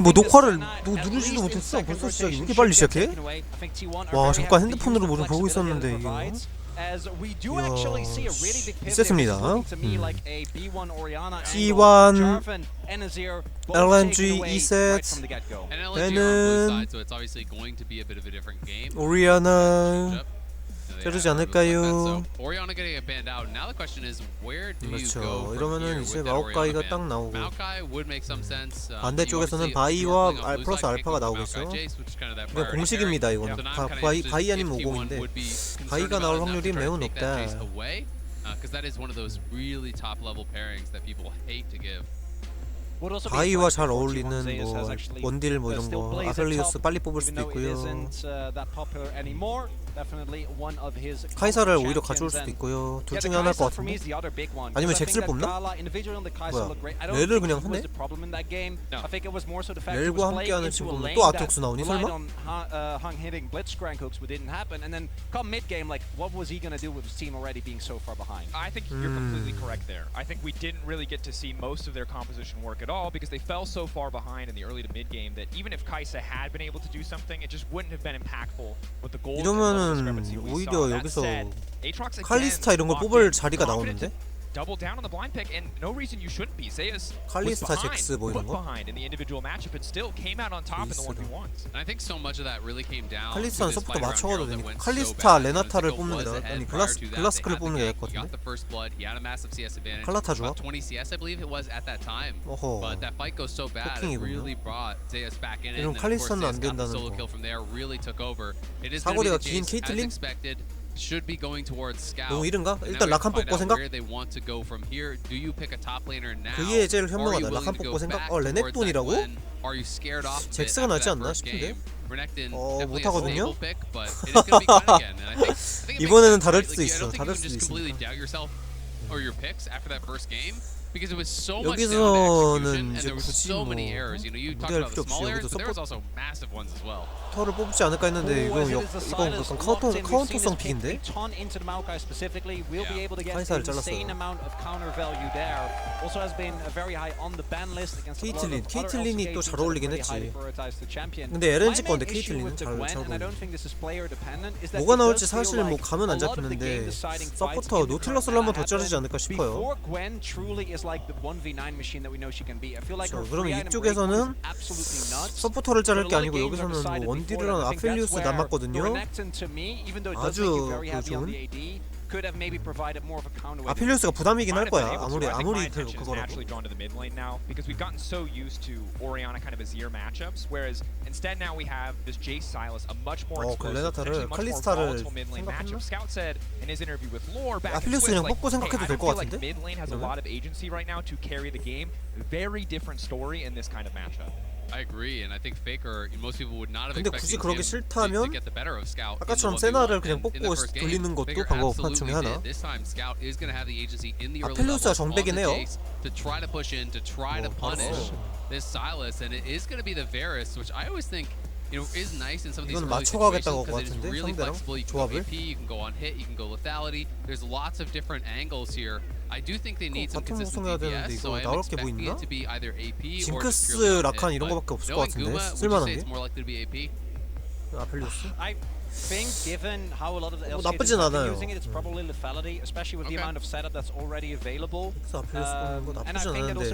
뭐 녹화를 누르지도 못했어. 벌써 시작이 왜 이렇게 빨리 시작해? 와 잠깐 핸드폰으로 뭐 좀 보고 있었는데 이거. 이야 있었습니다. T1 LNG 2셋 얘는 오리아나 자르지 않을까요? 그렇죠. 이러면은 이제 마오카이가 딱 나오고 반대쪽에서는 바이와 플러스 알파가 나오겠죠. 그냥 공식입니다. 이거는 바이 아니면 50인데 바이가 나올 확률이 매우 높다. 바이와 잘 어울리는 뭐 원딜 뭐 이런 거 아펠리우스 빨리 뽑을 수도 있고요. 카이사를 오히려 가져올 수도 있고요. 둘 중에 하나일 것 같은데. 아니면 잭스를 뽑나? 뭐야? 렐을 그냥 하네? 렐과 함께하는 친구는 또 아트록스 나오니 설마? I think you're completely correct there. I think we didn't really get to see most of their composition work at all because they fell so far behind in the early to mid game that even if Kai'Sa had been able to do something, it just wouldn't have been impactful with the goals. 이러면은 오히려 여기서 칼리스타 이런 거 뽑을 자리가 나오는데? Double down on the blind pick and no reason you shouldn't be. Zeus 칼리스타 잭스 뭐 이런 거? behind in the individual matchup but still came out on top in the 1v1s. And I think so much of that really came down. 칼리스타는 서포터 맞춰가도 되니까 칼리스타 레나타를 뽑는 게 나을 아니 글라스크를 뽑는 게 나을 것 같은데? 칼라타 좋아? 어허 해킹이군요. 이런 칼리스타는 안 된다는 거. 사거리가 긴 케이틀린? 너무 이른가? 일단 라칸 뽑고 생각? 그게 제일 현명하다. 라칸 뽑고 생각? 레넥톤이라고? 잭스가 낫지 않나 싶은데? 못하거든요? 이번에는 다를 수도 있어. 다를 수도 있으니까. 여기서는 이제 굳이 뭐 무리할 필요 없이 여기도 서포터를 뽑지 않을까 했는데 이건 약간 카운터성 픽인데? 카이사를 잘랐어요. 케이틀린이 또 잘 어울리긴 했지. 근데 LNG 건데 케이틀린은 잘 어울려. 뭐가 나올지 사실 뭐 감은 안 잡히는데 서포터 노틸러스를 한번 더 자르지 않을까 싶어요. 그렇죠. 그러면 이쪽에서는 서포터를 자를 게 아니고 여기서는 뭐 원딜이랑 아펠리우스 남았거든요. 아주 좋은. 아펠리우스가 부담이긴 할 거야. 아무리 그거라도. 레나타를 칼리스타를 생각했나? 아펠리우스 그냥 뽑고 생각해도 될 것 같은데? 근데 굳이 그러기 싫다면 아까처럼 세나를 그냥 뽑고 돌리는 것도 방법 중에 하나. 아펠리우스가 정배긴 해요. 이건 맞춰가겠다고 것 같은데 상대랑 조합을. 바텀 우승해야 되는데 이거 나올 게 뭐 있나? 징크스, 라칸 이런 거밖에 없을 것 같은데 쓸만한 게. 아펠리우스? 나쁘진 않아요. 그래서 아펠리우스 뽑는 거 나쁘진 않은데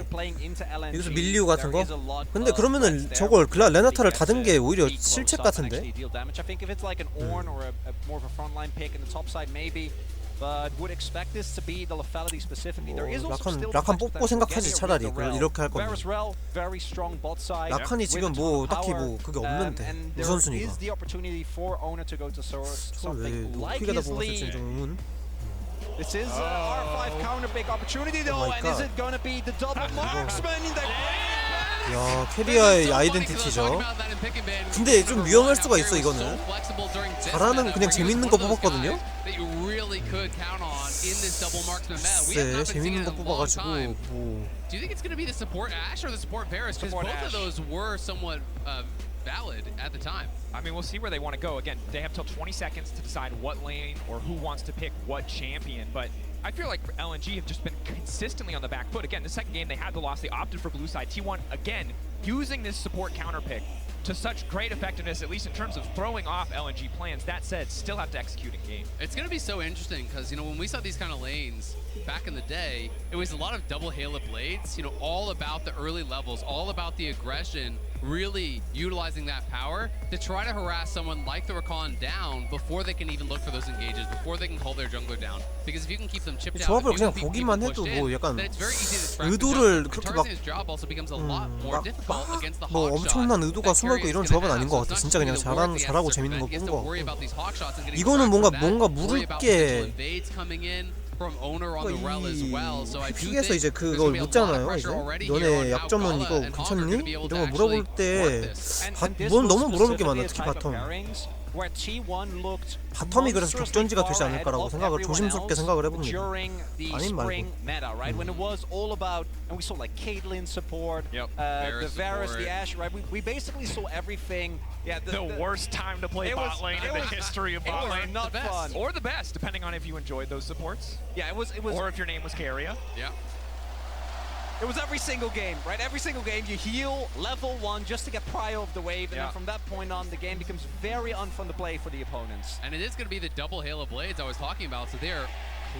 여기서 밀리우 같은 거? 근데 그러면은 저걸 레나타를 닫은 게 오히려 실책 같은데? 라칸 뽑고 생각하지 차라리 이렇게 할 거면. 라칸이 지금 뭐 딱히 뭐 그게 없는데 우선순위가. 저걸 왜 높이게다 뽑았을지 좀 의문. This is R5 counter big opportunity though, and is it gonna be the double marksman? 야 캐리어의 아이덴티티죠. 근데 좀 위험할 수가 있어 이거는. 잘하는 그냥 재밌는 거 뽑았거든요. 글쎄 재밌는 거 뽑아가지고 뭐. Do you think it's going to be the support Ashe or the support Varus? Because both of those were somewhat valid at the time. I mean, we'll see where they want to go. Again, they have till 20 seconds to decide what lane or who wants to pick what champion, but I feel like LNG have just been consistently on the back foot. Again, the second game they had the loss, they opted for blue side. T1, again, using this support counter pick to such great effectiveness, at least in terms of throwing off LNG plans. That said, still have to execute in game. It's going to be so interesting because, you know, when we saw these kind of lanes back in the day, it was a lot of double Halo blades, you know, all about the early levels, all about the aggression, really utilizing that power to try to harass someone like the Rakan down before they can even look for those engages, before they can call their jungler down. Because if you can keep them chipped down, 조합을 그냥 보기만 해도 뭐 약간 의도를 그렇게 막 뭐 엄청난 의도가 숨어있고 이런 조합은 아닌 것 같아. 진짜 그냥 잘하고 재밌는 거 뽑은 거 같고. 이거는 뭔가 물을 게 픽에서 이제 그걸 묻잖아요. 이제 너네 약점은 이거 괜찮니? 이런 거 물어볼 때 뭔 너무 물어볼 게 많아. 특히 바텀이 그래서 격전지가 되지 않을까라고 생각을 조심스럽게 생각을 해봅니다. 아님 말고. When it was all about, and we saw like Caitlyn support, the Varus, the Ashe, right? We basically saw everything. Yeah, the worst time to play bot lane in the history of bot lane. Not fun. Or the best, depending on if you enjoyed those supports. Yeah, it was. Or if your name was Carrier. Yeah. It was every single game, right? Every single game you heal level 1 just to get prio of the wave, and then from that point on, the game becomes very unfun to play for the opponents. And it is going to be the double Halo blades I was talking about, so they're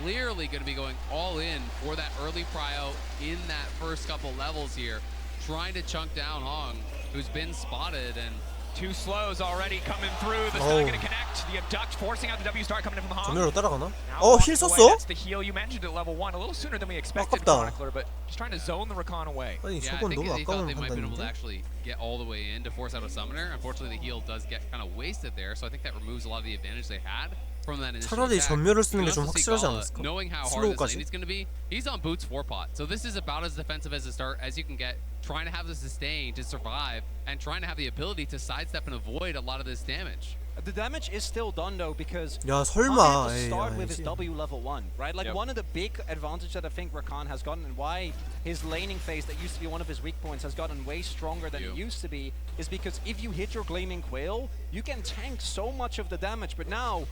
clearly going to be going all in for that early prio in that first couple levels here, trying to chunk down Hong, who's been spotted, and two slows already coming through. The still going to connect. The abduct forcing out the W start coming in from the Hong. 전멸로 따라가나? 힐 썼어? That's the heal you mentioned at level 1 a little sooner than we expected. Chronicler, but just trying to zone the Rakan away. 아니 Yeah, I 저건 think 너무 they thought they 아까운 might have been able to 판단인데. actually get all the way in to force out a summoner. Unfortunately, the heal does get kind of wasted there, so I think that removes a lot of the advantage they had from that initial 차라리 attack. 전멸을 쓰는 게 You 좀 also see 확실하지 Gala, 않았을까? knowing how hard this 슬로우까지. lane is going to be, he's on Boots 4-pot. So this is about as defensive as a start as you can get, trying to have the sustain to survive and trying to have the ability to sidestep and avoid a lot of this damage. The damage is still done though, because 야 Rakan 설마. had to start with his 에이, W level 1, right? Like one of the big advantage that I think Rakan has gotten, and why his laning phase that used to be one of his weak points has gotten way stronger than it used to be, is because if you hit your Gleaming Quail, you can tank so much of the damage, but now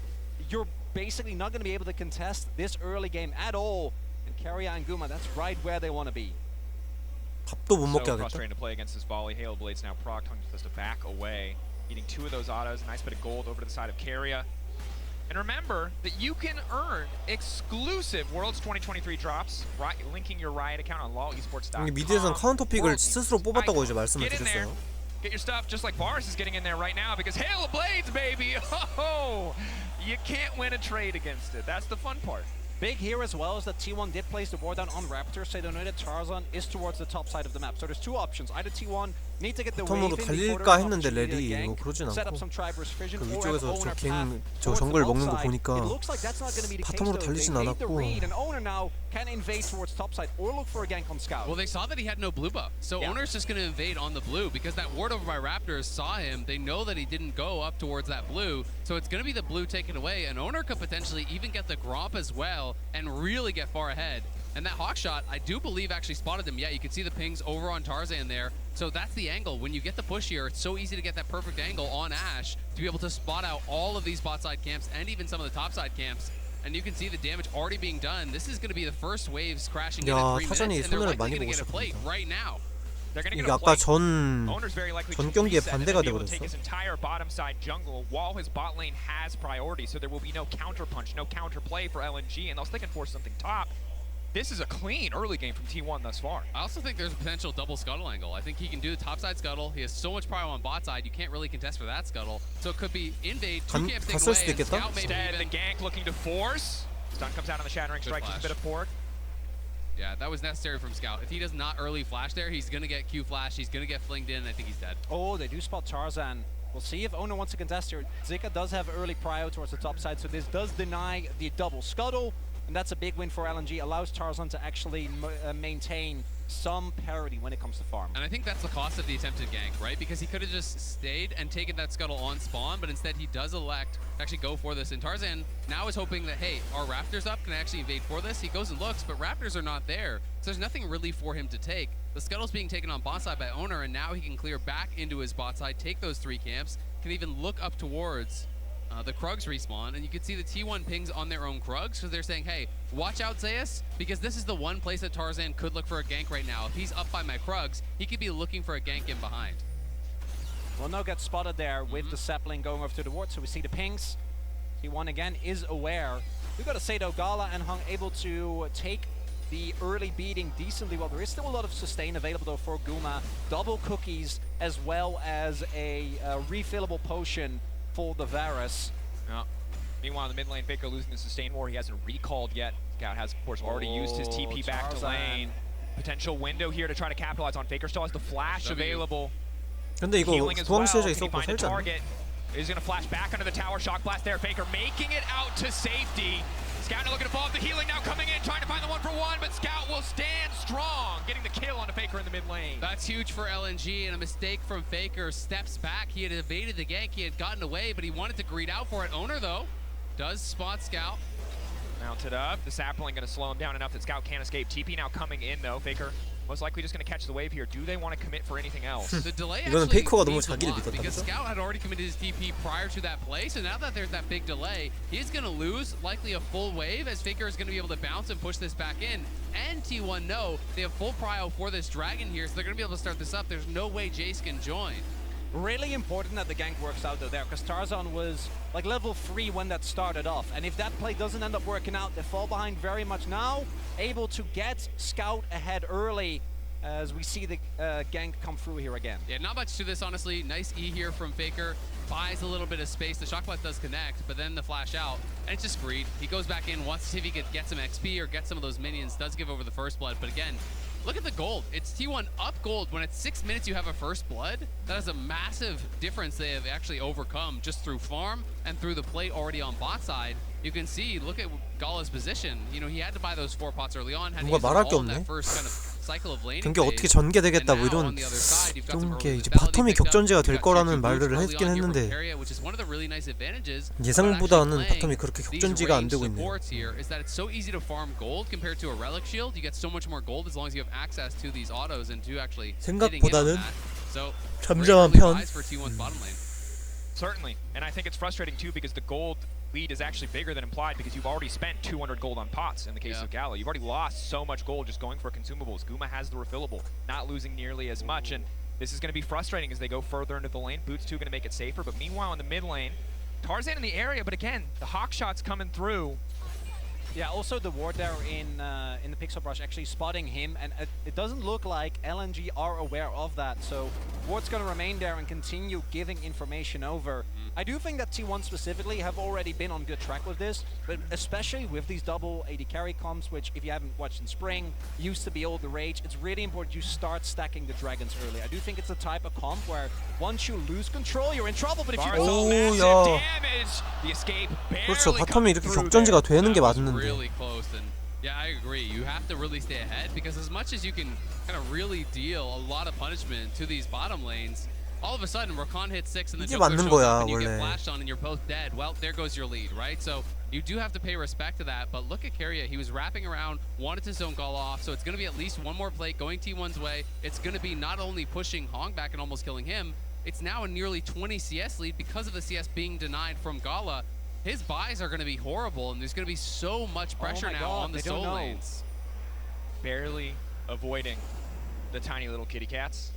you're basically not going to be able to contest this early game at all. And Keria and Guma, that's right where they want to be. 밥도 못 먹게 So 하겠다. frustrating to play against this volley. Halo Blades now proc. Hung just to back away. Eating two of those autos. Nice bit of gold over to the side of Keria. And remember that you can earn exclusive Worlds 2023 drops, linking your Riot account on lawesports.com. 미드에선 카운터 픽을 스스로 뽑았다고 이제 말씀을 Get in there. 드렸어요. Get your stuff just like Varus is getting in there right now because Halo Blades, baby! Oh, you can't win a trade against it. That's the fun part. Big here as well is that T1 did place the ward down on Raptor, so they know that Tarzan is towards the top side of the map. So there's two options. Either T1 need to get the wave 바텀으로 in 달릴까 before 했는데 there's an 렐이 opportunity 뭐 to 그러진 gank, set up 않고 some Triber's Vision, 그 or 위쪽에서 have Owner 저 path 저 towards the 정글 top 먹는 거 side. 보니까 It looks like that's not going to be the case 바텀으로 though. 달리진 They made the 않았고. read, and Owner now can invade towards top side or look for a gank on Scout. Well, they saw that he had no blue buff, so Owner's just going to invade on the blue because that ward over by Raptors saw him. They know that he didn't go up towards that blue, so it's going to be the blue taken away, and Owner could potentially even get the Gromp as well and really get far ahead. And that hawk shot, I do believe, actually spotted them. Yeah, you can see the pings over on Tarzan there. So that's the angle. When you get the push here, it's so easy to get that perfect angle on Ashe to be able to spot out all of these bot side camps and even some of the top side camps. And you can see the damage already being done. This is going to be the first waves crashing in 야, in 3 타잔이 minutes, and they're 손해를 likely 많이 going to 보고 get a plate 있었습니다. right now. They're going to 이게 get a 아까 plate. 전 Owner's very likely 전 to 경기의 reset and 반대가 be able to take 돼버렸어. his entire bottom side jungle while his bot lane has priority, so there will be no counter punch, no counter play for LNG, unless they can force something top. This is a clean early game from T1 thus far. I also think there's a potential double scuttle angle. I think he can do the topside scuttle. He has so much power on bot side, you can't really contest for that scuttle. So it could be invade, two camps take 갔을 away, 수도 and 있겠다. Scout maybe Instead, the even. gank looking to force. Stun comes out on the Shattering Good Strike, just a bit flash. of pork. Yeah, that was necessary from Scout. If he does not early flash there, he's going to get Q flash, he's going to get flinged in, and I think he's dead. Oh, they do spot Tarzan. We'll see if Owner wants to contest here. Zika does have early prio towards the top side, so this does deny the double scuttle. And that's a big win for LNG. Allows Tarzan to actually maintain some parity when it comes to farm. And I think that's the cost of the attempted gank, right? Because he could have just stayed and taken that scuttle on spawn, but instead he does elect to actually go for this. And Tarzan now is hoping that, hey, are Raptors up? Can I actually invade for this? He goes and looks, but Raptors are not there. So there's nothing really for him to take. The scuttle's being taken on bot side by Owner, and now he can clear back into his bot side, take those 3 camps, can even look up towards the Krugs respawn, and you can see the T1 pings on their own Krugs, so they're saying, hey, watch out, Zeus, because this is the one place that Tarzan could look for a gank right now. If he's up by my Krugs, he could be looking for a gank in behind. Well, no gets spotted there with the sapling going over to the ward, so we see the pings. T1 again is aware. We've got to say though, Gala and Hung able to take the early beating decently well. There is still a lot of sustain available though for Guma. Double cookies as well as a refillable potion for the Varus. Yeah. Meanwhile, in the mid lane, Faker losing the sustain war. He hasn't recalled yet. Scout has, of course, already used his TP back to lane. Potential window here to try to capitalize on. Faker still has the flash available. 근데 이거 Healing as well. 도망치자 Can he 있었고 find a 살지 않나? target? Is going to flash back under the tower. Shock blast there. Faker making it out to safety. Scout looking to follow up the healing now coming in, trying to find the 1-for-1, but Scout will stand strong, getting the kill onto Faker in the mid lane. That's huge for LNG, and a mistake from Faker. Steps back. He had evaded the gank. He had gotten away, but he wanted to greed out for it. Owner, though, does spot Scout. Mounted up. The sapling going to slow him down enough that Scout can't escape. TP now coming in, though. Faker most likely just going to catch the wave here. Do they want to commit for anything else? The delay 이거는 actually 페이커가 너무 means a 자기를 lot 믿었다, because 그죠? Scout had already committed his TP prior to that play, so now that there's that big delay, he's going to lose likely a full wave as Faker is going to be able to bounce and push this back in. And T1 know they have full prio for this dragon here, so they're going to be able to start this up. There's no way Jace can join. Really important that the gank works out though there, because Tarzan was like level 3 when that started off, and if that play doesn't end up working out, they fall behind very much now, able to get Scout ahead early as we see the gank come through here again. Yeah, not much to this, honestly. Nice E here from Faker. Buys a little bit of space. The shock blast does connect, but then the flash out, and it's just greed. He goes back in, wants to see if he could get some XP or get some of those minions. Does give over the first blood, but again, look at the gold. It's T1 up gold. When it's 6 minutes you have a first blood, that is a massive difference they have actually overcome just through farm and through the plate already on bot side. You can see, look at Gala's position. You know, he had to buy those 4 pots early on. Had to use them all in that first kind of cycle of laning 경기 어떻게 전개되겠다 뭐 이런 좀 게 이제 바텀이 격전지가 될 거라는 말들을 했긴 했는데 예상보다는 바텀이 그렇게 격전지가 안 되고 있네요. 생각보다는 잠잠한 편. Certainly, and I think it's frustrating too because the gold lead is actually bigger than implied because you've already spent 200 gold on pots in the case of Gala. You've already lost so much gold just going for consumables. Guma has the refillable, not losing nearly as much, and this is going to be frustrating as they go further into the lane. Boots 2 going to make it safer, but meanwhile in the mid lane, Tarzan in the area, but again, the hawk shots coming through. Yeah, also the ward there in the pixel brush actually spotting him, and it doesn't look like LNG are aware of that, so ward's gonna remain there and continue giving information over. I do think that T1 specifically have already been on good track with this, but especially with these double AD carry comps, which if you haven't watched in spring, used to be all the rage, it's really important you start stacking the dragons early. I do think it's a type of comp where once you lose control, you're in trouble, but if you don't 오야. The escape 그렇죠. 바텀이 이렇게 격전지가 되는 게 맞는데. Really close, and yeah, I agree. You have to really stay ahead because as much as you can kind of really deal a lot of punishment to these bottom lanes, all of a sudden Rakan hits 6 and the 이게 Joker 맞는 shows 거야, up and you 원래. get flashed on and you're both dead. Well, there goes your lead, right? So you do have to pay respect to that, but look at Keria. He was wrapping around, wanted to zone Gala off, so it's going to be at least one more plate going T1's way. It's going to be not only pushing Hong back and almost killing him, it's now a nearly 20 CS lead because of the CS being denied from Gala. His buys are going to be horrible, and there's going to be so much pressure now on the solo lanes. Barely avoiding the tiny little kitty cats.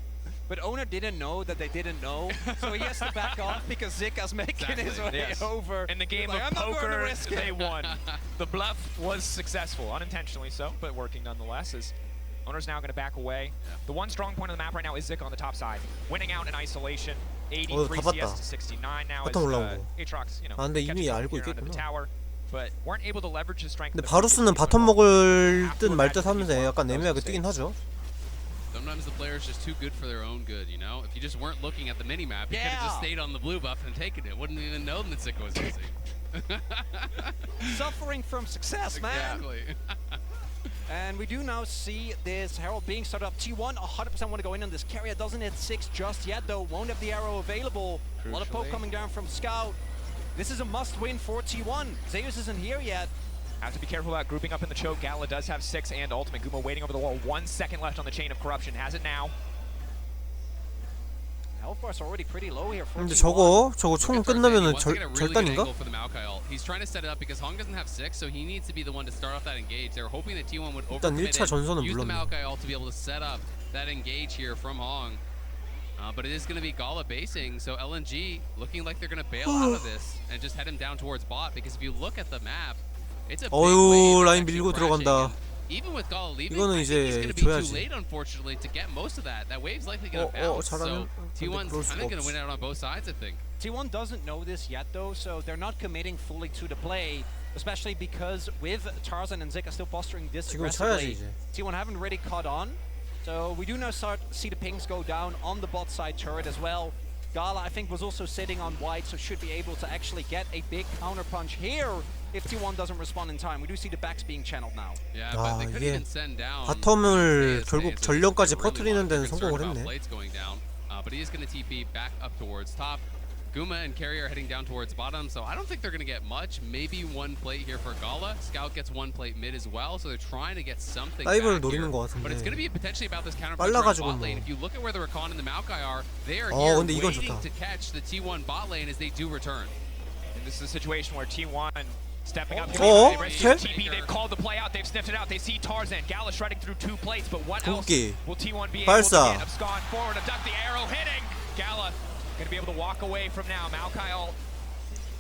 But Owner didn't know that they didn't know, so he has to back off because Zika's making his way over. In the game of poker, they won. The bluff was successful, unintentionally so, but working nonetheless. As Owner's now going to back away. The one strong point of the map right now is Zik on the top side, winning out in isolation. 83 CS to 69 now as Aatrox, you know, 근데 이미 catches up 알고 here onto the 있겠구나. tower, but weren't able to leverage his strength. 근데 바루스는 바텀 먹을 듯 말 듯 하면서 약간 애매하게 뜨긴 하죠. Sometimes the player's just too good for their own good, you know? If you just weren't looking at the mini-map, you could have just stayed on the blue buff and taken it. Wouldn't even know that Zika was using. Suffering from success, man! Exactly. And we do now see this Herald being started up. T1 100% want to go in on this. Carrier doesn't hit 6 just yet, though. Won't have the arrow available. A lot of poke coming down from Scout. This is a must-win for T1. Zeus isn't here yet. Have to be careful about grouping up in the choke. Gala does have 6 and ultimate. Guma waiting over the wall. 1 second left on the chain of corruption. Has it now. health bars are already pretty low here for 근데 T1. 저거 총 Look at Tarzan. He 끝나면은 wants to get a really good 절단인가? angle for the Maokai ult. He's trying to set it up because Hong doesn't have 6, so he needs to be the one to start off that engage. They were hoping that T1 would 일단 overcommit 1차 전선은 use the 물렀네. Maokai ult to be able to set up that engage here from Hong. But it is going to be Gala basing, so LNG looking like they're going to bail out of this and just head him down towards bot. Because if you look at the map, it's a big 어유, wave 라인 that's 밀고 actually 들어간다. crashing. And even with Gala leaving, 이거는 I think he's 이제 going to be too 줘야지. late, unfortunately, to get most of that. That wave's likely going to bounce. So 잘하면 T1's 그럴 kind 수가 of going to 없지. win out on both sides, I think. T1 doesn't know this yet though, so they're not committing fully to the play, especially because with Tarzan and Zika still posturing this 지금 쳐야지 aggressively, 이제. T1 haven't really caught on. So we do now start see the pings go down on the bot side turret as well. Gala, I think, was also sitting on white, so should be able to actually get a big counter punch here if T1 doesn't respond in time. We do see the backs being channeled now. Yeah, but they 아, couldn't 이게 even send down. 바텀을 Zeus, 결국 so 전령까지 they're really 퍼뜨리는 데는 concerned 성공을 about 했네. plates going down. But he is going to TP back up towards top. Guma and Carrier are heading down towards bottom, so I don't think they're going to get much. Maybe one plate here for Gala. Scout gets one plate mid as well, so they're trying to get something back 다이브를 here. 노리는 것 But it's going to 같은데. be potentially about this counter 빨라가지고 bot 뭐. lane. If you look at where the Rakan and the Maokai are, they are 어, here 근데 이건 waiting 좋다. to catch the T1 bot lane as they do return. And this is a situation where T1 stepping up. Oh, They okay. TP, they've called the play out, they've sniffed it out. They see Tarzan, Gala shredding through 2 plates, but what else 궁기. will T1 be able to 발사. get? Abscond forward, abduct the arrow, hitting. Gala gonna be able to walk away from now. Maokai ult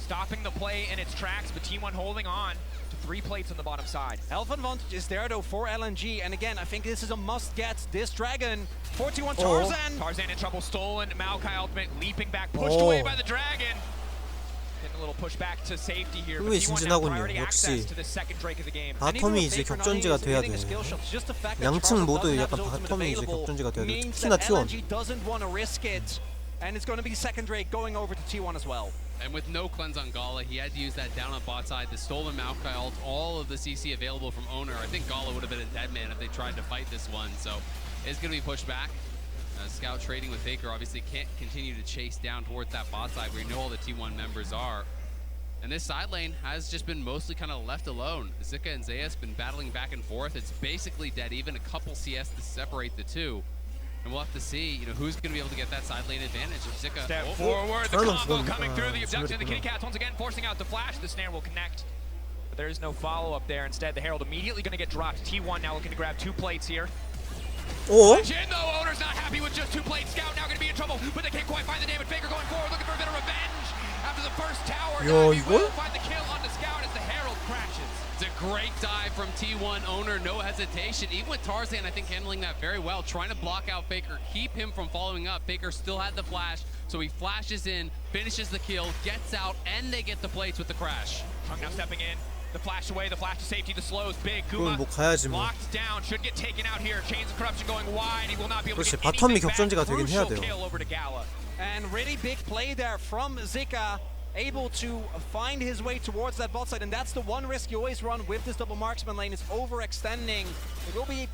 stopping the play in its tracks, but T1 holding on to 3 plates on the bottom side. Health advantage is there though for LNG, and again, I think this is a must get. This dragon, 41 Oh. Tarzan. Tarzan in trouble, stolen. Maokai ultimate leaping back, pushed Oh. away by the dragon. Getting a little push back to safety here. But 흥미 T1 now 진진하군요. priority access 역시 to the second Drake of the game. 바텀이 이제 격전지가 돼야 돼. 양측 모두 약간 바텀이 이제 격전지가 돼야 돼. 특히나 T1. LNG doesn't want to risk it, and it's going to be second Drake going over to T1 as well. And with no cleanse on Gala, he had to use that down on bot side, the stolen Maokai ult, all of the CC available from Owner. I think Gala would have been a dead man if they tried to fight this one, so it's going to be pushed back. Scout trading with Faker obviously can't continue to chase down towards that bot side where you know all the T1 members are. And this side lane has just been mostly kind of left alone. Zika and Zeus been battling back and forth. It's basically dead, even a couple CS to separate the two. And we'll have to see, who's going to be able to get that side lane advantage. If Zika Step forward, the Turtle combo from, coming through, the abduction of the Smith. Kitty Cats once again forcing out the flash. The snare will connect, but there is no follow-up there. Instead, the Herald immediately going to get dropped. T1 now looking to grab 2 plates here. 오? Legend, though, Owner's not happy with just 2 plates. Scout now going to be in trouble, but they can't quite find the damage. Faker going forward, looking for a bit of revenge after the first tower. 야, He 이걸? will find the kill on the Scout as the Herald crashes. It's a great dive from T1 Owner, no hesitation. Even with Tarzan, I think, handling that very well, trying to block out Faker, keep him from following up. Faker still had the flash, so he flashes in, finishes the kill, gets out, and they get the plates with the crash. Trunk now stepping in. The flash away, the flash to safety, the slows, big. 그럼 Guma 뭐 가야지 뭐. locked down, should get taken out here. Chains of corruption going wide. He will not be able to 그렇지, get 바텀이 anything 격전지가 back. 되긴 해야 Crucial 돼요. kill over to Gala. And really big play there from Zika, able to find his way towards that bot side, and that's the one risk you always run with this double marksman lane, is overextending. It will be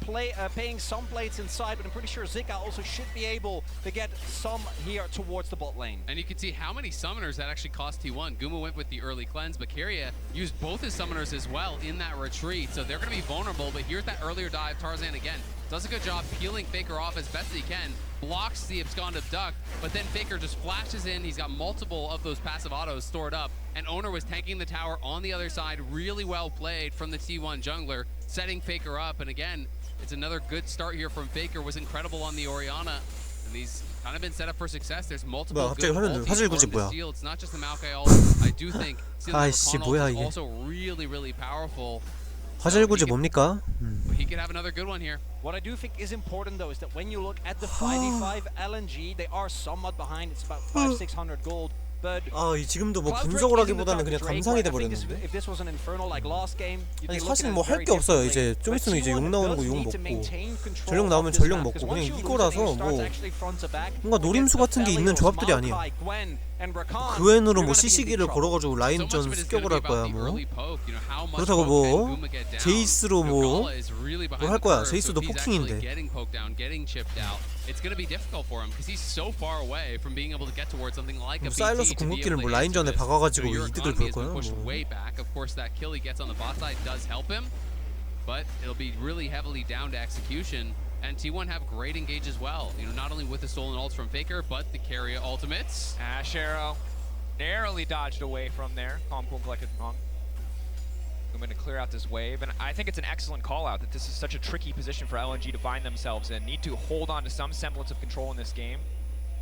paying some plates inside, but I'm pretty sure Zika also should be able to get some here towards the bot lane. And you can see how many summoners that actually cost T1. Guma went with the early cleanse, but Kyria used both his summoners as well in that retreat, so they're going to be vulnerable. But here's that earlier dive. Tarzan again does a good job peeling Faker off as best as he can, blocks the abscond abduct, but then Faker just flashes in. He's got multiple of those passive autos stored up, and Owner was tanking the tower on the other side. Really well played from the T1 jungler, setting Faker up. And again, it's another good start here from Faker. Was incredible on the Orianna, and he's kind of been set up for success. There's multiple 뭐야, good 갑자기 화면 ultis 화질 for 굳이 him to 뭐야? steal. It's not just the Maokai ult. I do think stealing 아이씨, the Rakan 뭐야, ult is 이게. also really, really powerful. 화질 구지 뭡니까? He could have another good one here. What I do think is important though is that when you look at the 5v5 LNG, they are somewhat behind. It's about 500-600 gold. But 아, 지금도 뭐 Cloud Drake 분석을 isn't the 하기보다는 Dark 그냥 Drake, 감상이 right? I think 돼버렸는데. if this was an Inferno like last game, you'd 아니 be 사실 looking 뭐 at 할 very 게 없어요. differently. 이제 좀 But 있으면 이제 T1 욕 나오는 거 does 욕 need to 먹고 maintain control 전력 나오면 of this 전력 map, 먹고 because 그냥 once you lose 이거라서 it, it starts 뭐 actually front to back. 뭔가 노림수 같은 게 있는 조합들이 아니야. 그웬으로 뭐 CC기를 걸어가지고 라인전 습격을 할 거야 뭐. 그렇다고 뭐 제이스로 뭐 할 거야. 제이스도 포킹인데. It's going to be difficult for him because he's so far away from being able to get towards something like a 사일러스 BT to be 궁극기를 able 뭐 to answer 라인전에 this. 박아가지고 So your 이득을 economy 볼 has been 거야 pushed 뭐. way back. Of course, that kill he gets on the bot side does help him, but it'll be really heavily down to execution. And T1 have great engage as well. You know, not only with the stolen ults from Faker, but the carrier ultimates. Ash Arrow narrowly dodged away from there. Calm, cool, collected, wrong. I'm going to clear out this wave, and I think it's an excellent call out that this is such a tricky position for LNG to find themselves in. Need to hold on to some semblance of control in this game.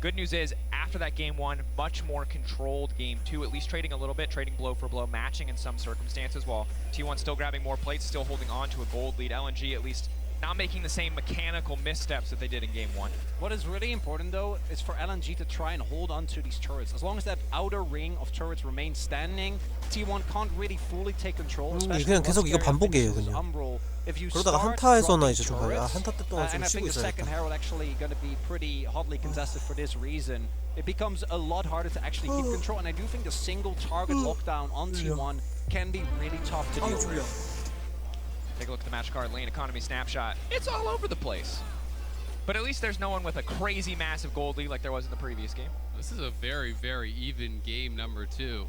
Good news is, after that game one, much more controlled game two, at least trading a little bit, trading blow for blow, matching in some circumstances, while T1 still grabbing more plates, still holding on to a gold lead. LNG at least not making the same mechanical missteps that they did in game one. What is really important though is for LNG to try and hold on to these turrets. As long as that outer ring of turrets remains standing, T1 can't really fully take control. 그냥 계속 이거 반복이에요 그냥. 그러다가 한타에서나 이제 좀 한타 때 동안 좀 and I think 쉬고 the second 있어야겠다. Herald actually going to be pretty hotly contested for this reason. It becomes a lot harder to actually keep control, and I do think the single target lockdown on T1 can be really tough to deal with. Take a look at the match card, lane economy snapshot. It's all over the place. But at least there's no one with a crazy massive gold lead like there was in the previous game. This is a very, very even game number 2.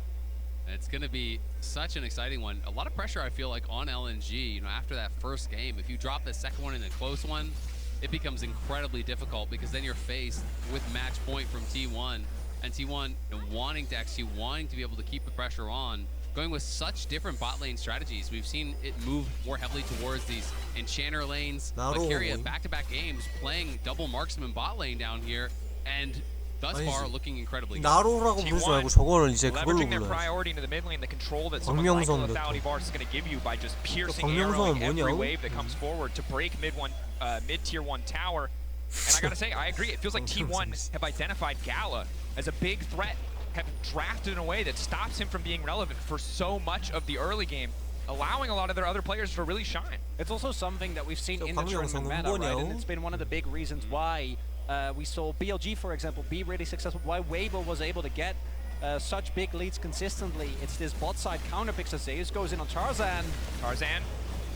It's going to be such an exciting one. A lot of pressure, I feel like, on LNG. You know, after that first game, if you drop the second one in a close one, it becomes incredibly difficult because then you're faced with match point from T1, and T1 wanting to be able to keep the pressure on, going with such different bot lane strategies. We've seen it move more heavily towards these enchanter lanes. Valkyria back-to-back games playing double marksman bot lane down here, and thus far looking incredibly good. 나로라고 부르지 말고 저거를 이제 그걸로 leveraging their 불러요. priority into the mid lane, the control that someone like the lethality bars is going to give you by just piercing arrowing every wave that comes forward to break mid-tier 1 tower. And I gotta say, I agree. It feels like T1 have identified Gala as a big threat, have drafted in a way that stops him from being relevant for so much of the early game, allowing a lot of their other players to really shine. It's also something that we've seen in the tournament meta, right? And it's been one of the big reasons why we saw BLG, for example, be really successful, why Weibo was able to get such big leads consistently. It's this bot side counter picks as Zeus goes in on Tarzan. Tarzan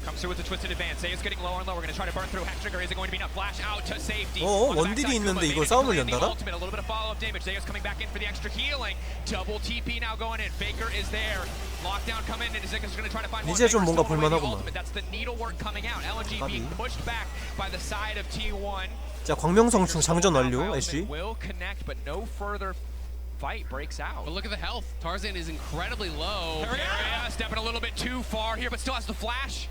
comes through with the twisted advance. Zeus getting lower and lower. We're going to try to burn through Hextrigger. Is it going to be enough? Flash out to safety. 원딜이 있는데 이걸 싸움을 연다라? Ultimate, a little bit of follow-up damage. Zeus coming back in for the extra healing. Double TP now going in. Faker is there. Lockdown coming in. Zeus is going to try to find 이제 좀 뭔가 볼만하구만. ultimate. That's the needlework coming out. LNG being pushed back by the side of T1. 자, 광명성 장전 완료. 애쉬. Will connect, but no further fight breaks out. But look at the health. Tarzan is incredibly low. Carrier stepping a little bit too far here, but still has the flash.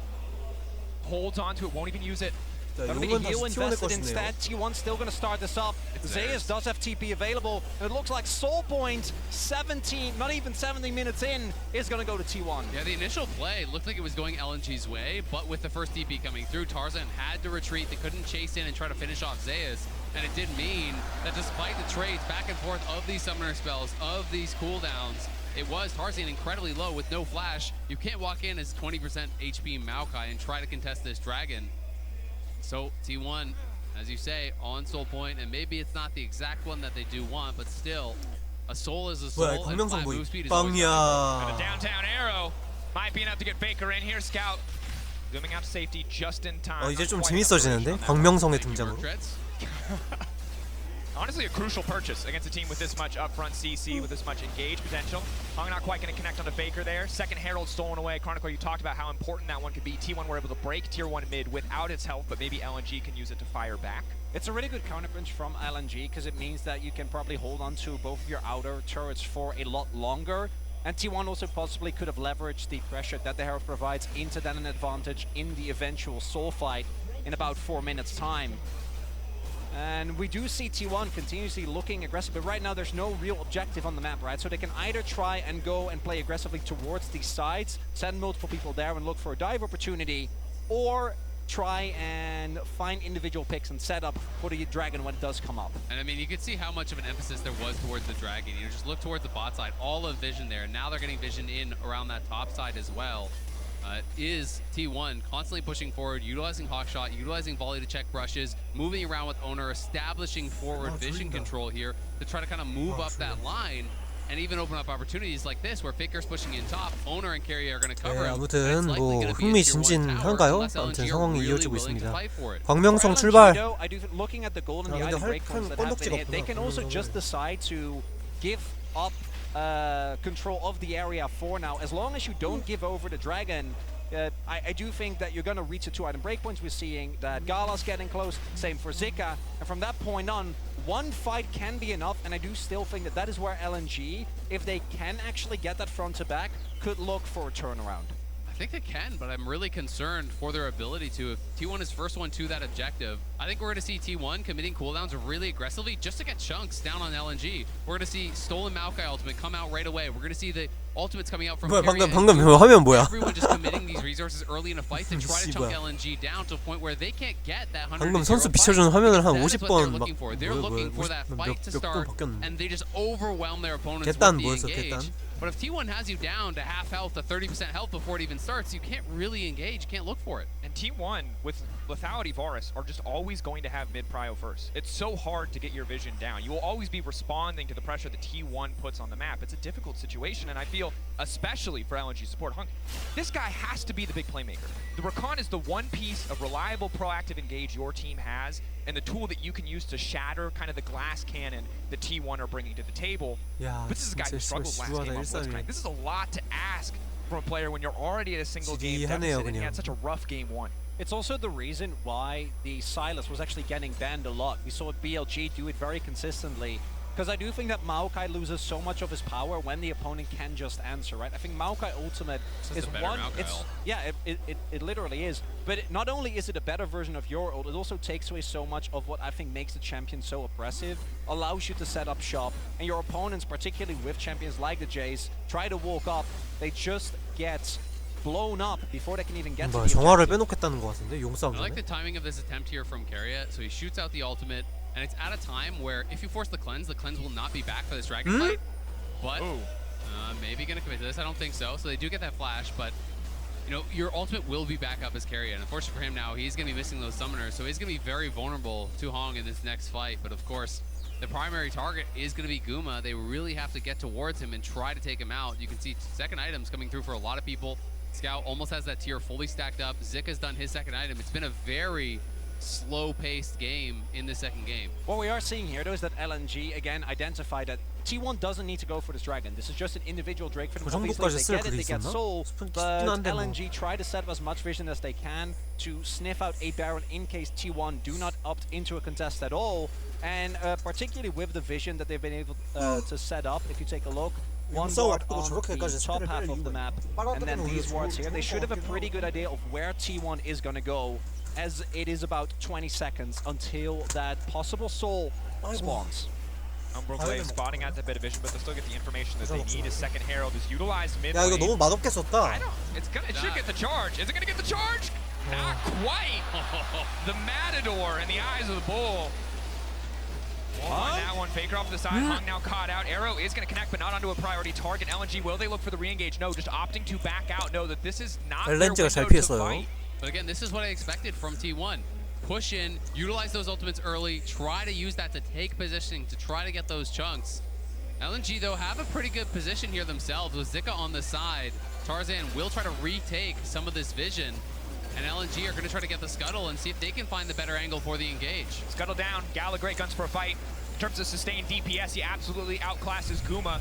Holds on to it, won't even use it. 용은 다시 T1의 것이네요. Instead, T1 still going to start this up. Zeus does have TP available. It looks like Soul Point, 17, not even 70 minutes in, is going to go to T1. Yeah, the initial play looked like it was going LNG's way, but with the first TP coming through, Tarzan had to retreat. They couldn't chase in and try to finish off Zeus, and it did mean that despite the trades back and forth of these summoner spells, of these cooldowns, it was Tarzan incredibly low with no flash. You can't walk in as 20% HP Maokai and try to contest this dragon. So T1, as you say, on Soul Point, and maybe it's not the exact one that they do want, but still, a soul is a soul, and flat move speed is always And a downtown arrow might be enough to get Faker in here. Scout zooming out to safety just in time. 이제 좀 재밌어지는데? 광명성의 등장으로. Honestly, a crucial purchase against a team with this much upfront CC, with this much engage potential. Hung not quite going to connect onto Faker there. Second Herald stolen away. Chronicle, you talked about how important that one could be. T1 were able to break Tier 1 mid without its health, but maybe LNG can use it to fire back. It's a really good counterpunch from LNG because it means that you can probably hold on to both of your outer turrets for a lot longer. And T1 also possibly could have leveraged the pressure that the Herald provides into then an advantage in the eventual soul fight in about 4 minutes time. And we do see T1 continuously looking aggressive, but right now there's no real objective on the map, right? So they can either try and go and play aggressively towards these sides, send multiple people there and look for a dive opportunity, or try and find individual picks and set up for the dragon when it does come up. And I mean, you can see how much of an emphasis there was towards the dragon. You know, just look towards the bot side, all of vision there. Now they're getting vision in around that top side as well. Is T1 constantly pushing forward, utilizing Hawkshot, utilizing volley to check brushes, moving around with Owner, establishing forward vision control here to try to kind of move up that line and even open up opportunities like this where Faker's pushing in top, Owner and Carrier are going to cover him. 아무튼 뭐 흥미진진한가요? 아무튼 상황이 이어지고 있습니다. 광명성 출발. They can also just decide to give up control of the area for now. As long as you don't give over the dragon, I do think that you're going to reach the 2-item breakpoints. We're seeing that Gala's getting close, same for Zika, and from that point on, one fight can be enough, and I do still think that that is where LNG, if they can actually get that front to back, could look for a turnaround. I think they can, but I'm really concerned for their ability to. If T1 is first one to that objective, I think we're going to see T1 committing cooldowns really aggressively just to get chunks down on LNG. We're going to see stolen Maokai ultimate come out right away. We're going to see the ultimates coming out from 뭐야, Carrier 방금 and 화면 뭐야? everyone just committing these resources early in a fight to try to chunk LNG down to a point where they can't get that 100. 방금 선수 비춰주는 화면을 한 50번 막 they're looking for that fight to start, 바뀌었는데. and they just overwhelm their opponents with 겟단 the 뭐였어, engage. 겟단? But if T1 has you down to half health, to 30% health before it even starts, you can't really engage, you can't look for it. And T1 with lethality Varus are just always going to have mid prio first. It's so hard to get your vision down. You will always be responding to the pressure that T1 puts on the map. It's a difficult situation, and I feel, especially for LNG support, Hunk, this guy has to be the big playmaker. The Rakan is the one piece of reliable, proactive engage your team has, and the tool that you can use to shatter kind of the glass cannon that T1 are bringing to the table. 야, But this is a guy who struggled last game on Blitzcrank. This is a lot to ask from a player when you're already at a single game deficit and he had such a rough game one. It's also the reason why the Silas was actually getting banned a lot. We saw BLG do it very consistently. Because I do think that Maokai loses so much of his power when the opponent can just answer, right? I think Maokai ultimate is one. It's yeah, it literally is. But not only is it a better version of your ult, it also takes away so much of what I think makes the champion so oppressive, allows you to set up shop, and your opponents, particularly with champions like the Jays, try to walk up, they just get blown up before they can even get to the 정화를 objective. 빼놓겠다는 것 같은데 용싸움 I like 전에. the timing of this attempt here from Carrier. So he shoots out the ultimate, and it's at a time where if you force the cleanse will not be back for this dragon fight. But maybe gonna commit to this. I don't think so. So they do get that flash, but you know your ultimate will be back up as Carrier. And unfortunately for him now, he's gonna be missing those summoners, so he's gonna be very vulnerable to Hong in this next fight. But of course, the primary target is gonna be Guma. They really have to get towards him and try to take him out. You can see second items coming through for a lot of people. Scout almost has that tier fully stacked up. Zika's done his second item. It's been a very slow-paced game in the second game. What we are seeing here, though, is that LNG again identified that T1 doesn't need to go for this dragon. This is just an individual Drake for them. Obviously, they get it, they get soul, but LNG try to set up as much vision as they can to sniff out a Baron in case T1 do not opt into a contest at all. And particularly with the vision that they've been able to set up, if you take a look, one ward on the top half of the map, and then these wards here, they should have a pretty good idea of where T1 is going to go, as it is about 20 seconds until that possible soul spawns. Umbral spotting out that bit of vision, but they'll still get the information that they need. His second herald is utilized mid 야 이거 lane. 너무 맛없게 썼다. It should get the charge. Is it gonna get the charge? Not quite. The Matador in the eyes of the bull. On that one, Faker off the side, Hung now caught out. Arrow is going to connect, but not onto a priority target. LNG, will they look for the re-engage? No, just opting to back out. Know that this is not their window to fight. But again, this is what I expected from T1. Push in, utilize those ultimates early, try to use that to take positioning, to try to get those chunks. LNG, though, have a pretty good position here themselves with Zika on the side. Tarzan will try to retake some of this vision. And LNG are going to try to get the Scuttle and see if they can find the better angle for the engage. Scuttle down, Gala great guns for a fight. In terms of sustained DPS, he absolutely outclasses Guma.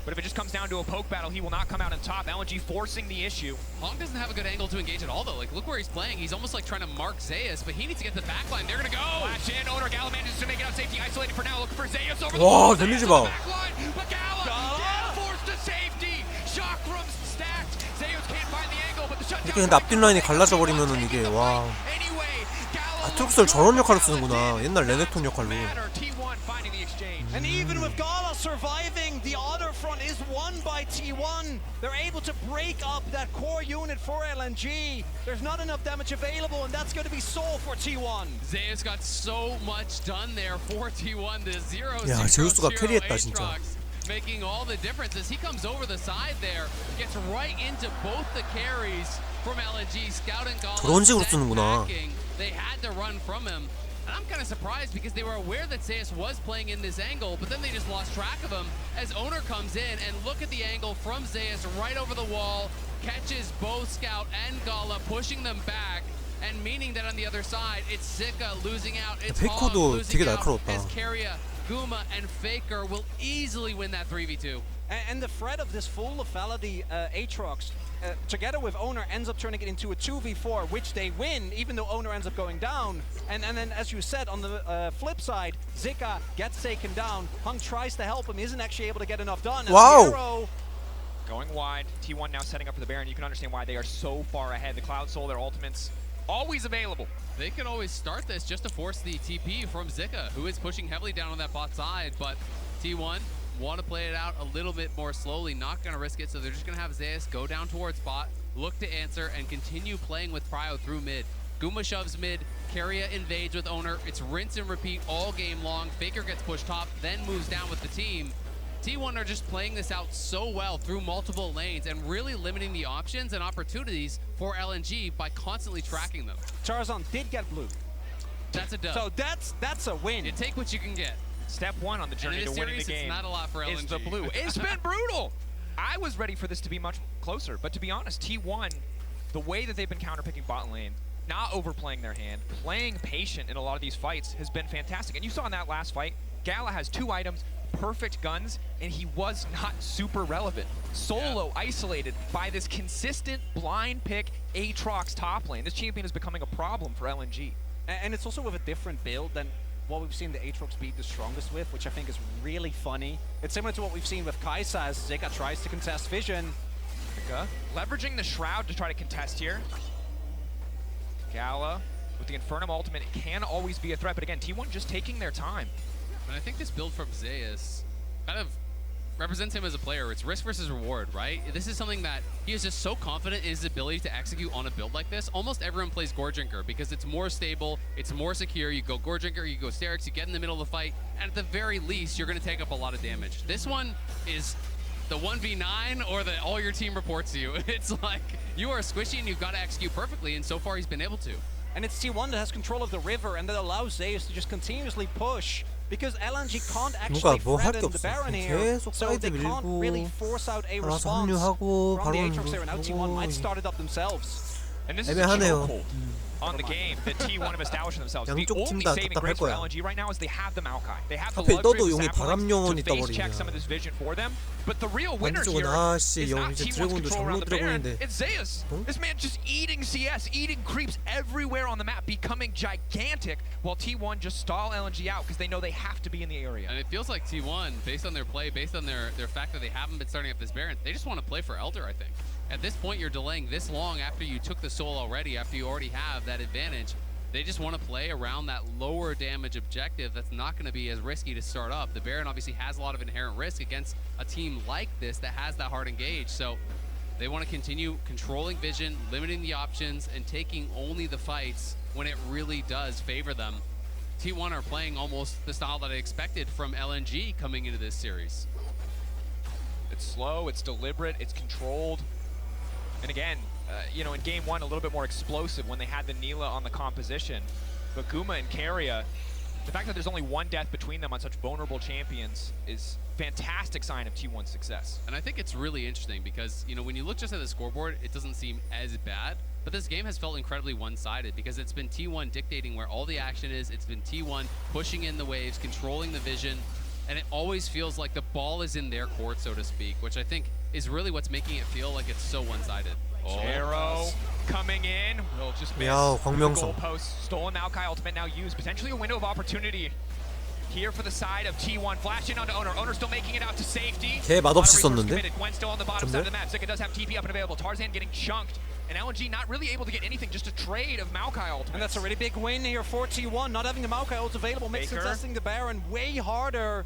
But if it just comes down to a poke battle, he will not come out on top. LNG forcing the issue. Hong doesn't have a good angle to engage at all, though. Like, look where he's playing. He's almost like trying to mark Zeus, but he needs to get the backline. They're going to go. Flash in, Owner Gala manages to make it out safety. Isolated for now, looking for Zeus over the 와, wall. 데미지 Zeus 봐. on the backline, but Gala forced to safety. Chakrams stacked. Zeus can't find the angle, but the shutdown. 이렇게 근데 앞뒷 라인이 갈라져 버리면은 이게 와. 아트록스를 저런 역할로 쓰는구나. 옛날 레넥톤 역할로. And even with Gala surviving, the other front is won by T1. They're able to break up that core unit for LNG. There's not enough damage available, and that's going to be soul for T1. Zeus got so much done there for T1. The 0-0-0 야, 제우스가 캐리했다 진짜. Aatrox making all the difference as he comes over the side there, gets right into both the carries from LNG. Scout and Gala. 저런 식으로 쓰는구나. They had to run from him. And I'm kind of surprised because they were aware that Zeus was playing in this angle, but then they just lost track of him as Owner comes in and look at the angle from Zeus right over the wall, catches both Scout and Gala, pushing them back, and meaning that on the other side, it's Zika losing out, it's Hong losing out, as Carrier Guma and Faker will easily win that 3v2. And the threat of this full lethality Aatrox, together with Owner, ends up turning it into a 2v4, which they win, even though Owner ends up going down. And then, as you said, on the flip side, Zika gets taken down. Hung tries to help him, isn't actually able to get enough done. Wow! Going wide, T1 now setting up for the Baron. You can understand why they are so far ahead. The Cloud Soul, their ultimates, always available. They could always start this just to force the TP from Zika, who is pushing heavily down on that bot side, but T1 want to play it out a little bit more slowly, not going to risk it, so they're just going to have Zeus go down towards bot, look to answer, and continue playing with Prio through mid. Guma shoves mid, Keria invades with Owner, it's rinse and repeat all game long, Faker gets pushed top, then moves down with the team. T1 are just playing this out so well through multiple lanes and really limiting the options and opportunities for LNG by constantly tracking them. Tarzan did get blue. That's a dub. So that's a win. You take what you can get. Step one on the journey to winning the game. It's not a lot for LNG. Is the blue. It's been brutal. I was ready for this to be much closer, but to be honest, T1, the way that they've been counterpicking bot lane, not overplaying their hand, playing patient in a lot of these fights has been fantastic. And you saw in that last fight, Gala has 2 items, perfect guns, and he was not super relevant. Solo isolated by this consistent blind pick Aatrox top lane. This champion is becoming a problem for LNG. And it's also with a different build than what we've seen the Aatrox be the strongest with, which I think is really funny. It's similar to what we've seen with Kaisa as Zika tries to contest Vision. Zika leveraging the Shroud to try to contest here. Gala with the Infernum ultimate, it can always be a threat, but again, T1 just taking their time. And I think this build from Zeus kind of represents him as a player. It's risk versus reward, right? This is something that he is just so confident in his ability to execute on a build like this. Almost everyone plays Gore Drinker because it's more stable, it's more secure. You go Gore Drinker, you go Sterix, you get in the middle of the fight, and at the very least, you're going to take up a lot of damage. This one is the 1v9 or the all your team reports you. It's like you are squishy and you've got to execute perfectly, and so far he's been able to. And it's T1 that has control of the river and that allows Zeus to just continuously push. Because LNG can't actually threaten the Baron here, so they can't really force out a response from the Aatrox there, and now T1 might start it up themselves. And this is a chokehold on the game that T1 have established themselves. The only saving grace for LNG right now is they have the Maokai. They have the luxury of the saplings to face check some of this vision for them. But the real winner here is not T1's control around the Baron, it's Zeus. This man just eating CS, eating creeps everywhere on the map, becoming gigantic, while T1 just stall LNG out because they know they have to be in the area. And it feels like T1, based on their play, based on their fact that they haven't been starting up this Baron, they just want to play for Elder, I think. At this point, you're delaying this long after you took the soul already, after you already have that advantage. They just want to play around that lower damage objective that's not going to be as risky to start up. The Baron obviously has a lot of inherent risk against a team like this that has that hard engage. So they want to continue controlling vision, limiting the options, and taking only the fights when it really does favor them. T1 are playing almost the style that I expected from LNG coming into this series. It's slow, it's deliberate, it's controlled. And again, you know, in game 1, a little bit more explosive when they had the Neela on the composition. But Guma and Keria, the fact that there's only 1 death between them on such vulnerable champions is fantastic sign of T1's success. And I think it's really interesting because, you know, when you look just at the scoreboard, it doesn't seem as bad. But this game has felt incredibly one-sided because it's been T1 dictating where all the action is. It's been T1 pushing in the waves, controlling the vision. And it always feels like the ball is in their court, so to speak, which I think is really what's making it feel like it's so one-sided. Arrow coming in, will just miss the goalpost. Stolen Maokai ultimate now used. Potentially a window of opportunity here for the side of T1. Flash in onto Owner. Owner still making it out to safety. 걔 맛없이 썼는데? Gwen still on the bottom side of the map. Zika does have TP up and available. Tarzan getting chunked. And LNG not really able to get anything, just a trade of Maokai ultimate. And that's a really big win here for T1. Not having the Maokai ult available makes contesting the Baron way harder.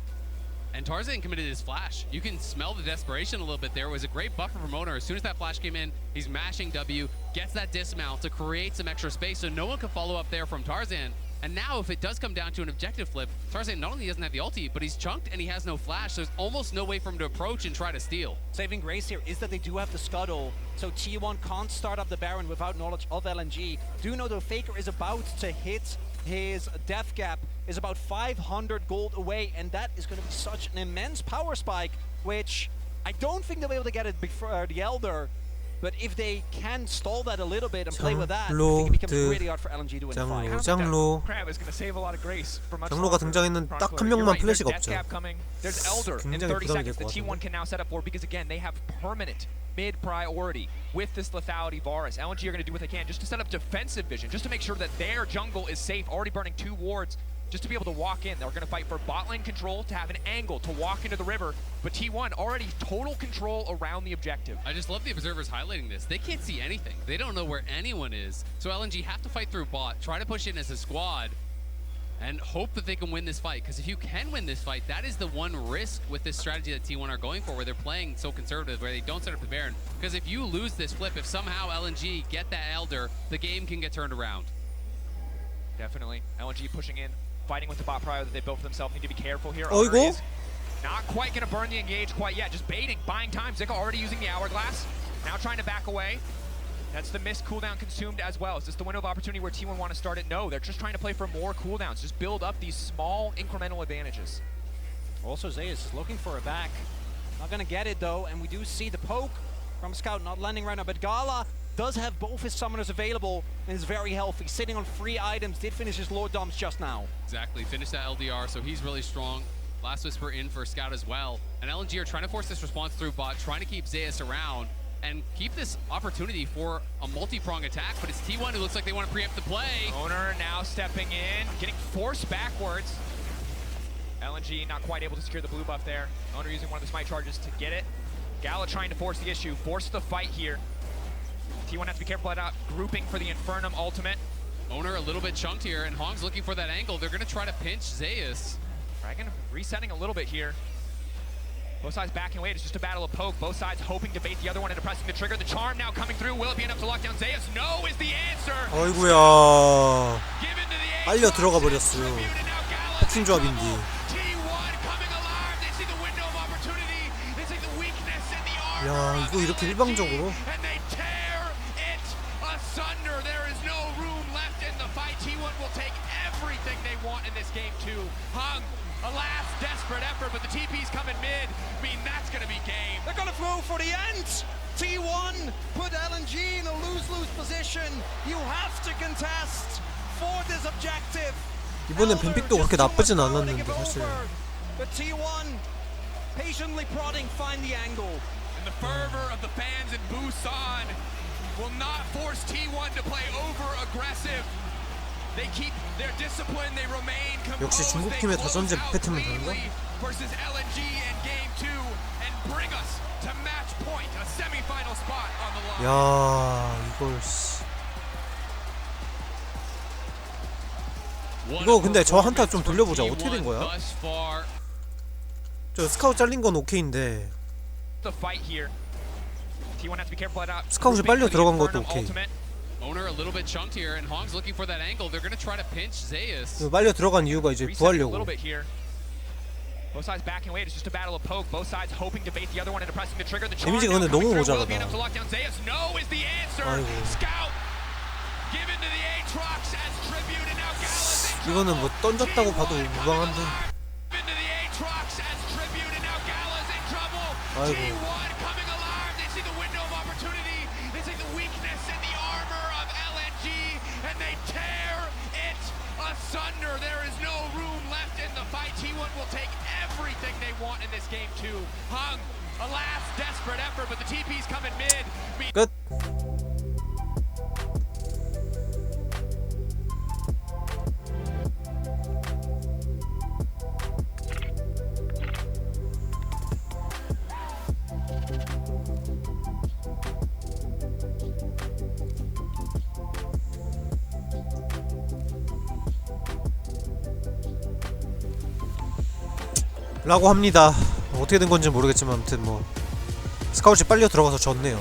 And Tarzan committed his flash. You can smell the desperation a little bit there. It was a great buffer from Owner. As soon as that flash came in, he's mashing W, gets that dismount to create some extra space so no one can follow up there from Tarzan. And now if it does come down to an objective flip, Tarzan not only doesn't have the ulti, but he's chunked and he has no flash. So there's almost no way for him to approach and try to steal. Saving grace here is that they do have the scuttle, so T1 can't start up the Baron without knowledge of LNG. Do know the Faker is about to hit his death gap, is about 500 gold away, and that is going to be such an immense power spike, which I don't think they'll be able to get it before the Elder. But if they can stall that a little bit and play with that, I 장로, think it becomes really hard for LNG to win the fight. 장로 Crab is going to save a lot of grace for much 장로가 longer. 등장했는 딱 한 You're 명만 right, 플래시가 there's 없죠. Death Cap coming. There's Elder in 굉장히 30 부담이 seconds 될 that 것 T1 같은데. can now set up for because again they have permanent mid priority with this lethality Varus. LNG are going to do what they can just to set up defensive vision, just to make sure that their jungle is safe, already burning 2 wards. Just to be able to walk in. They're going to fight for bot lane control, to have an angle to walk into the river. But T1 already total control around the objective. I just love the observers highlighting this. They can't see anything. They don't know where anyone is. So LNG have to fight through bot, try to push in as a squad, and hope that they can win this fight. Because if you can win this fight, that is the one risk with this strategy that T1 are going for, where they're playing so conservative, where they don't set up the Baron. Because if you lose this flip, if somehow LNG get that Elder, the game can get turned around. Definitely. LNG pushing in, fighting with the bot prior that they built for themselves. Need to be careful here. 어이구. Owner is not quite going to burn the engage quite yet. Just baiting, buying time. Zika already using the hourglass. Now trying to back away. That's the missed cooldown consumed as well. Is this the window of opportunity where T1 want to start it? No, they're just trying to play for more cooldowns. Just build up these small incremental advantages. Also, Zeus is looking for a back. Not gonna get it though, and we do see the poke from Scout not landing right now, but Gala does have both his summoners available and is very healthy, sitting on 3 items, did finish his Lord Doms just now. Exactly, finished that LDR, so he's really strong. Last Whisper in for Scout as well. And LNG are trying to force this response through bot, trying to keep Zeus around and keep this opportunity for a multi-prong attack, but it's T1 who looks like they want to preempt the play. Owner now stepping in, getting forced backwards. LNG not quite able to secure the blue buff there. Owner using one of the smite charges to get it. Gala trying to force the issue, force the fight here. T1 has to be careful about grouping for the Infernum ultimate. Owner a little bit chunked here, and Hong's looking for that angle. They're going to try to pinch Zeus. Dragon resetting a little bit here. Both sides backing away. It's just a battle of poke. Both sides hoping to bait the other one into pressing the trigger. The charm now coming through. Will it be enough to lock down Zeus? No is the answer. 어이구야. Give into the 빨려 들어가 버렸어요. 폭신 조합인데. T1 coming alive. They see the window of opportunity. They see the weakness in the armor. 야, 이거 이렇게 일방적으로. And they tear it asunder. There is no room left in the fight. T1 will take everything they want in this game too. Hung, a last desperate effort, but the TP's coming mid. I mean, that's going to be game. They're gonna go for the end. T1 put LNG in a lose-lose position. You have to contest for this objective. 이번엔 뱀픽도 그렇게 나쁘진 않았는데 사실. But T1 patiently prodding, find the angle. And the fervor of the fans in Busan will not force T1 to play over-aggressive. They keep their discipline, they remain composed. 역시 중국 팀의 다전제 패턴은 다른가? Versus LNG in game 2 and bring us to match point, a semi-final spot on the line. 야, 이걸 이거 근데 저 한타 좀 돌려보자. 어떻게 된 거야? 저 스카웃 잘린 건 오케이인데 스카웃이 빨려 들어간 것도 오케이. Owner a little bit chunked here, and Hong's looking for that angle. They're going to try to pinch Zeus. 빨려 들어간 이유가 이제 구하려고. Both sides backing away. It's just a battle of poke. Both sides hoping to bait the other one into pressing the trigger. The 데미지가 근데 너무 모자라다. No is the answer. Scout give into the Aatrox as tribute, and now Gala's in trouble. 이거는 뭐 던졌다고 봐도 무방한데. Into the Aatrox as tribute, and now Gala's in trouble. 아이고. T1 coming alive. They see the window of opportunity. They see the weakness in the armor of LNG, and they tear it asunder. There is no room left in the fight. T1 will take everything they want in this game too. Hung, a last desperate effort, but the TP's coming mid. 끝. 라고 합니다. 어떻게 된 건지 모르겠지만 아무튼 뭐 스카웃이 빨려 들어가서 졌네요.